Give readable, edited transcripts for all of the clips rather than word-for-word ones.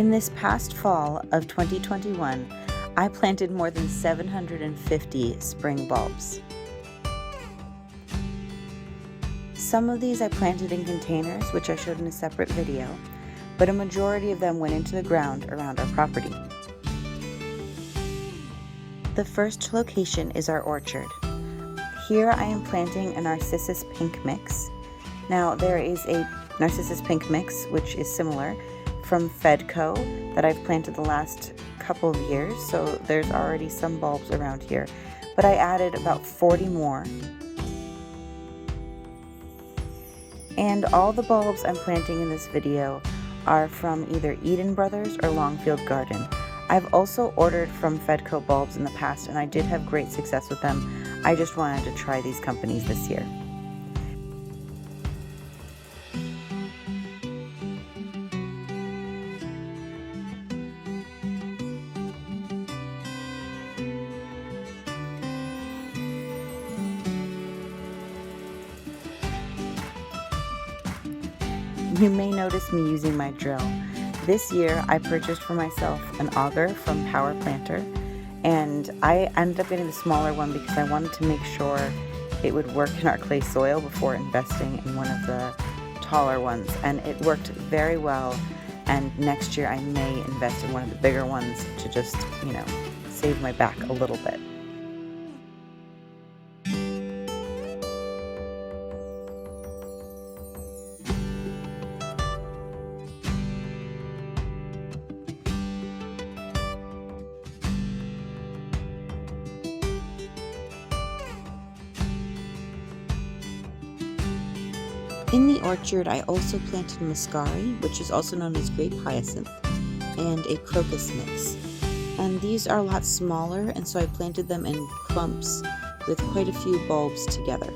In this past fall of 2021, I planted more than 750 spring bulbs. Some of these I planted in containers, which I showed in a separate video, but a majority of them went into the ground around our property. The first location is our orchard. Here I am planting a Narcissus Pink mix. Now there is a Narcissus Pink mix, which is similar, from Fedco that I've planted the last couple of years, so there's already some bulbs around here. But I added about 40 more. And all the bulbs I'm planting in this video are from either Eden Brothers or Longfield Garden. I've also ordered from Fedco bulbs in the past, and I did have great success with them. I just wanted to try these companies this year. You may notice me using my drill. This year I purchased for myself an auger from Power Planter, and I ended up getting the smaller one because I wanted to make sure it would work in our clay soil before investing in one of the taller ones, and it worked very well. And next year I may invest in one of the bigger ones to just, save my back a little bit. In the orchard, I also planted muscari, which is also known as grape hyacinth, and a crocus mix. And these are a lot smaller, and so I planted them in clumps with quite a few bulbs together.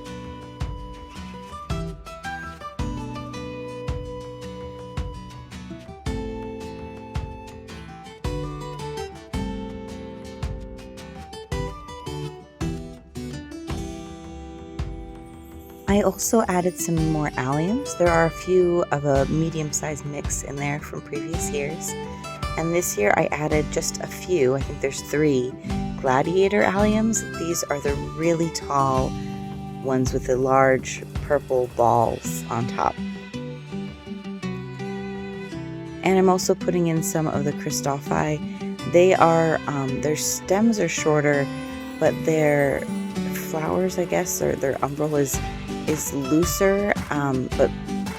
I also added some more alliums. There are a few of a medium-sized mix in there from previous years. And this year I added just a few, I think there's 3, Gladiator Alliums. These are the really tall ones with the large purple balls on top. And I'm also putting in some of the Christophi. They are, their stems are shorter, but their flowers, I guess, or their umbel is looser,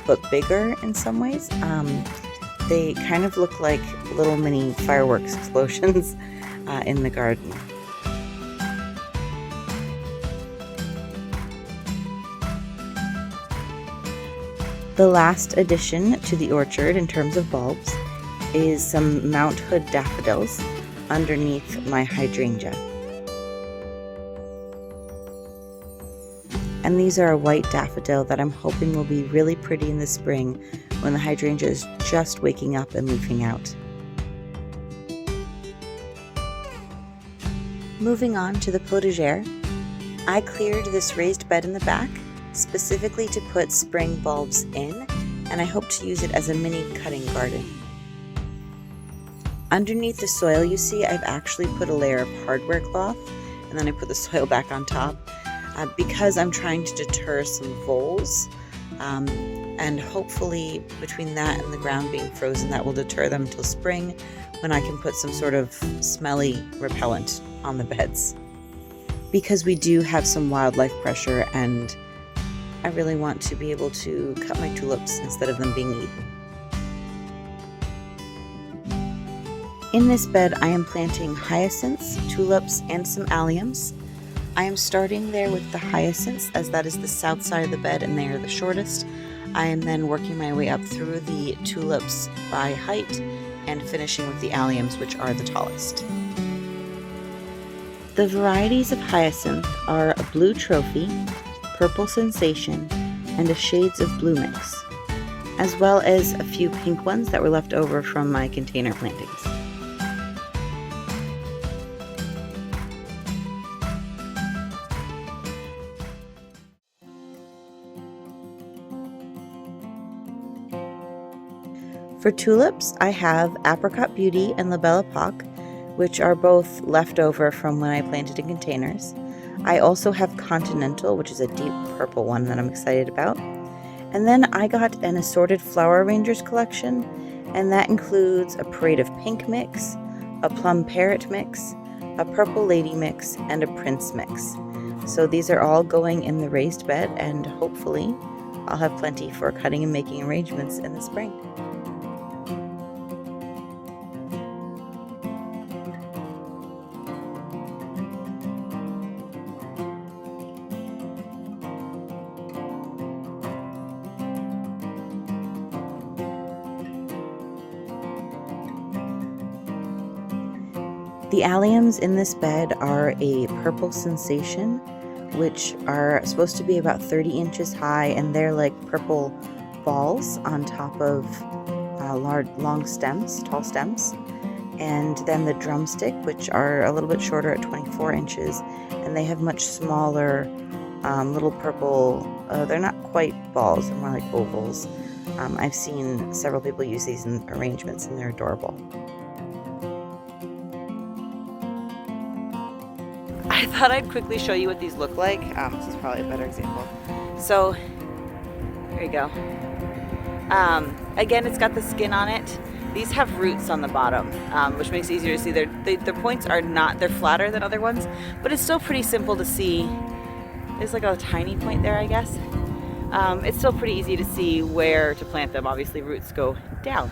but bigger in some ways. They kind of look like little mini fireworks explosions in the garden. The last addition to the orchard in terms of bulbs is some Mount Hood daffodils underneath my hydrangea. And these are a white daffodil that I'm hoping will be really pretty in the spring when the hydrangea is just waking up and leafing out. Moving on to the potager, I cleared this raised bed in the back specifically to put spring bulbs in, and I hope to use it as a mini cutting garden. Underneath the soil, you see I've actually put a layer of hardware cloth, and then I put the soil back on top. Because I'm trying to deter some voles, and hopefully between that and the ground being frozen, that will deter them until spring, when I can put some sort of smelly repellent on the beds. Because we do have some wildlife pressure, and I really want to be able to cut my tulips instead of them being eaten. In this bed I am planting hyacinths, tulips, and some alliums. I am starting there with the hyacinths, as that is the south side of the bed and they are the shortest. I am then working my way up through the tulips by height and finishing with the alliums, which are the tallest. The varieties of hyacinth are a blue trophy, purple sensation, and a shades of blue mix, as well as a few pink ones that were left over from my container plantings. For tulips, I have Apricot Beauty and La Belle Epoque, which are both left over from when I planted in containers. I also have Continental, which is a deep purple one that I'm excited about. And then I got an assorted flower arrangers collection, and that includes a Parade of Pink mix, a Plum Parrot mix, a Purple Lady mix, and a Prince mix. So these are all going in the raised bed, and hopefully I'll have plenty for cutting and making arrangements in the spring. The alliums in this bed are a purple sensation, which are supposed to be about 30 inches high, and they're like purple balls on top of long stems, tall stems. And then the drumstick, which are a little bit shorter at 24 inches, and they have much smaller little purple, they're not quite balls, they're more like ovals. I've seen several people use these in arrangements, and they're adorable. I thought I'd quickly show you what these look like. This is probably a better example. So, there you go. Again, it's got the skin on it. These have roots on the bottom, which makes it easier to see. Their points are not, they're flatter than other ones, but it's still pretty simple to see. There's like a tiny point there, I guess. It's still pretty easy to see where to plant them. Obviously, roots go down.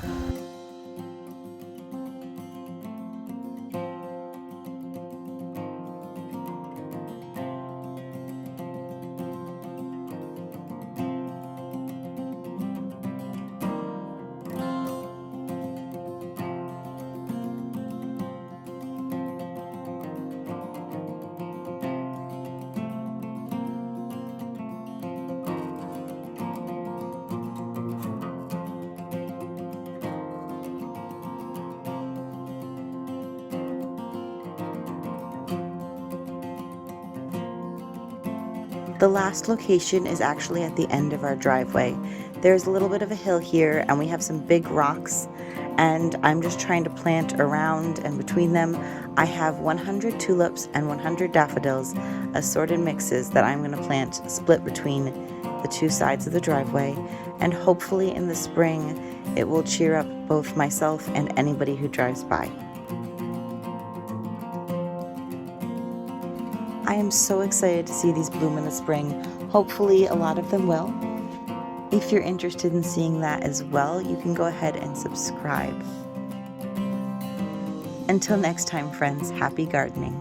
The last location is actually at the end of our driveway. There's a little bit of a hill here, and we have some big rocks, and I'm just trying to plant around and between them. I have 100 tulips and 100 daffodils, assorted mixes that I'm going to plant split between the two sides of the driveway, and hopefully in the spring it will cheer up both myself and anybody who drives by. I am so excited to see these bloom in the spring. Hopefully a lot of them will. If you're interested in seeing that as well, you can go ahead and subscribe. Until next time, friends, happy gardening.